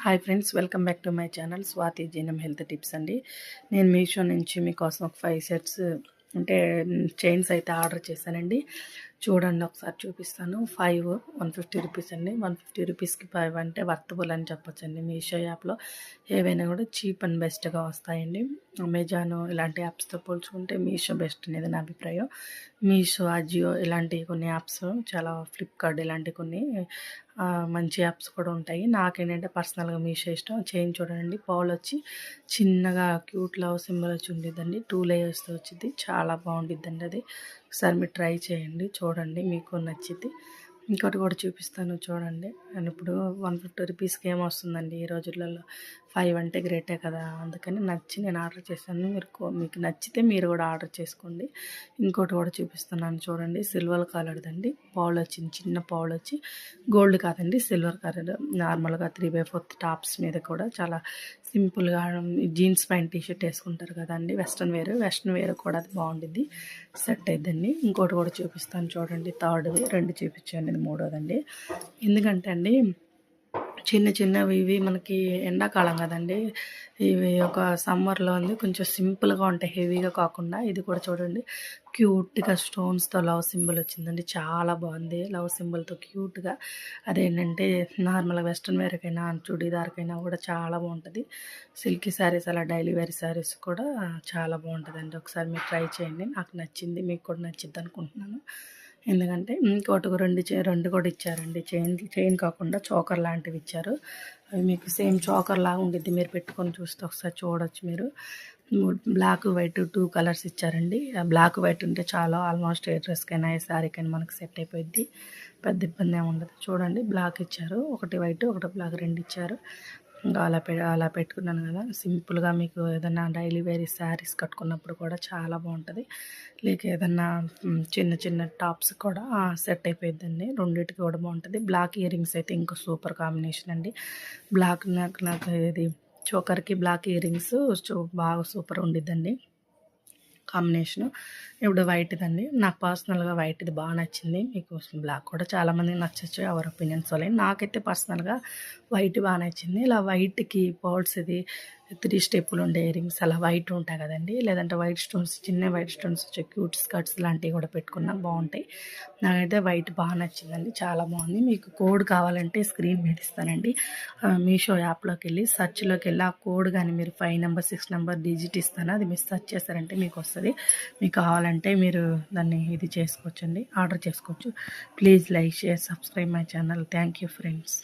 Hi friends, welcome back to my channel Swathi జీనం health tips అండి. నేను మీషో నుంచి మీకోసం ఒక 5 సెట్స్ అంటే చైన్స్ అయితే ఆర్డర్ చేశానండి. చూడండి, ఒకసారి చూపిస్తాను. 5 150 రూపీస్ అండి. 150 రూపీస్కి 5 అంటే వర్తబుల్ అని చెప్పొచ్చండి. మీషో యాప్లో ఏవైనా కూడా చీప్ అండ్ బెస్ట్గా వస్తాయండి. అమెజాన్ ఇలాంటి యాప్స్తో పోల్చుకుంటే మీషో బెస్ట్ అనేది నా అభిప్రాయం. మీషో, అజియో ఇలాంటి కొన్ని యాప్స్, చాలా ఫ్లిప్కార్ట్ ఇలాంటి కొన్ని మంచి యాప్స్ కూడా ఉంటాయి. నాకేంటంటే పర్సనల్గా మీషో ఇష్టం. చైన్ చూడండి, పౌల్ వచ్చి చిన్నగా క్యూట్ లవ్ సింబల్ వచ్చి ఉండిద్దండి. 2 లేయర్స్తో వచ్చింది. చాలా బాగుండిద్దండి అది. ఒకసారి మీరు ట్రై చేయండి, చూడండి, మీకు నచ్చిద్ది. ఇంకోటి కూడా చూపిస్తాను చూడండి. నేను ఇప్పుడు 150 రూపీస్కి ఏమొస్తుందండి ఈ రోజులలో. 5 అంటే గ్రేటే కదా, అందుకని నచ్చి నేను ఆర్డర్ చేశాను. మీకు నచ్చితే మీరు కూడా ఆర్డర్ చేసుకోండి. ఇంకోటి కూడా చూపిస్తున్నాను చూడండి. సిల్వర్ కలర్దండి, పౌల్ వచ్చింది. చిన్న పౌల్ వచ్చి గోల్డ్ కాదండి, సిల్వర్ కలర్. నార్మల్గా 3/4 టాప్స్ మీద కూడా చాలా సింపుల్గా జీన్స్ పైన టీషర్ట్ వేసుకుంటారు కదండి, వెస్ట్రన్ వేర్ కూడా అది బాగుండిద్ది, సెట్ అయిద్దండి. ఇంకోటి కూడా చూపిస్తాను చూడండి. థర్డ్ది 2 చూపించాను, ఇది మూడోదండి. ఎందుకంటే అండి చిన్నవి ఇవి మనకి ఎండాకాలం కదండి, ఇవి ఒక సమ్మర్లో ఉంది, కొంచెం సింపుల్గా ఉంటాయి, హెవీగా కాకుండా. ఇది కూడా చూడండి, క్యూట్గా స్టోన్స్తో లవ్ సింబల్ వచ్చిందండి. చాలా బాగుంది, లవ్ సింబల్తో క్యూట్గా. అదేంటంటే నార్మల్గా వెస్ట్రన్ వేర్కైనా చుడీదార్కైనా కూడా చాలా బాగుంటుంది. సిల్కీ శారీస్, అలా డైలీ వేర్ శారీస్ కూడా చాలా బాగుంటుందండి. ఒకసారి మీరు ట్రై చేయండి, నాకు నచ్చింది, మీకు కూడా నచ్చింది అనుకుంటున్నాను. ఎందుకంటే ఇంకోటి రెండు కూడా ఇచ్చారండి. చైన్ కాకుండా చోకర్ లాంటివి ఇచ్చారు. అవి మీకు సేమ్ చోకర్ లాగా ఉండిద్ది, మీరు పెట్టుకొని చూస్తే ఒకసారి చూడొచ్చు మీరు. బ్లాక్ వైట్ 2 కలర్స్ ఇచ్చారండి. ఆ బ్లాక్ వైట్ ఉంటే చాలా, ఆల్మోస్ట్ ఏ డ్రెస్కైనా ఏ శారీకైనా మనకు సెట్ అయిపోయింది, పెద్ద ఇబ్బంది ఏమి ఉండదు. చూడండి, బ్లాక్ ఇచ్చారు, ఒకటి వైట్ ఒకటి బ్లాక్, 2 ఇచ్చారు. ఇంకా అలా పెట్టుకున్నాను కదా. సింపుల్గా మీకు ఏదైనా డైలీ వేర్ శారీస్ కట్టుకున్నప్పుడు కూడా చాలా బాగుంటుంది. లేక ఏదన్నా చిన్న టాప్స్ కూడా సెట్ అయిపోయిద్దండి. రెండింటికి కూడా బాగుంటుంది. బ్లాక్ ఇయర్ రింగ్స్ అయితే ఇంకో సూపర్ కాంబినేషన్ అండి. బ్లాక్ నాకు ఇది చోకర్కి బ్లాక్ ఇయర్ రింగ్స్ బాగా సూపర్ ఉండిద్దండి కాంబినేషను. ఇప్పుడు వైట్దండి, నాకు పర్సనల్గా వైట్ది బాగా నచ్చింది. మీకు బ్లాక్ కూడా చాలామందికి నచ్చచ్చు, ఎవరి ఒపీనియన్స్ వాళ్ళే. నాకైతే పర్సనల్గా వైట్ బాగా నచ్చింది. ఇలా వైట్కి పౌల్స్ ఇది 3 స్టెప్పులు ఉండే ఇయర్ రింగ్స్ అలా వైట్ ఉంటాయి కదండి, లేదంటే వైట్ స్టోన్స్, చిన్న వైట్ స్టోన్స్ వచ్చే క్యూట్ స్కర్ట్స్ లాంటివి కూడా పెట్టుకున్నా బాగుంటాయి. నాకైతే వైట్ బాగా నచ్చిందండి, చాలా బాగుంది. మీకు కోడ్ కావాలంటే స్క్రీన్ మీద ఇస్తానండి. మీషో యాప్లోకి వెళ్ళి సెర్చ్లోకి వెళ్ళి ఆ కోడ్ కానీ మీరు 5 నెంబర్ 6 నెంబర్ డిజిట్ ఇస్తాను, అది మీరు సెర్చ్ చేస్తారంటే మీకు వస్తుంది. మీకు కావాలంటే మీరు దాన్ని ఇది చేసుకోవచ్చండి, ఆర్డర్ చేసుకోవచ్చు. Please like, share, subscribe my channel. Thank you friends.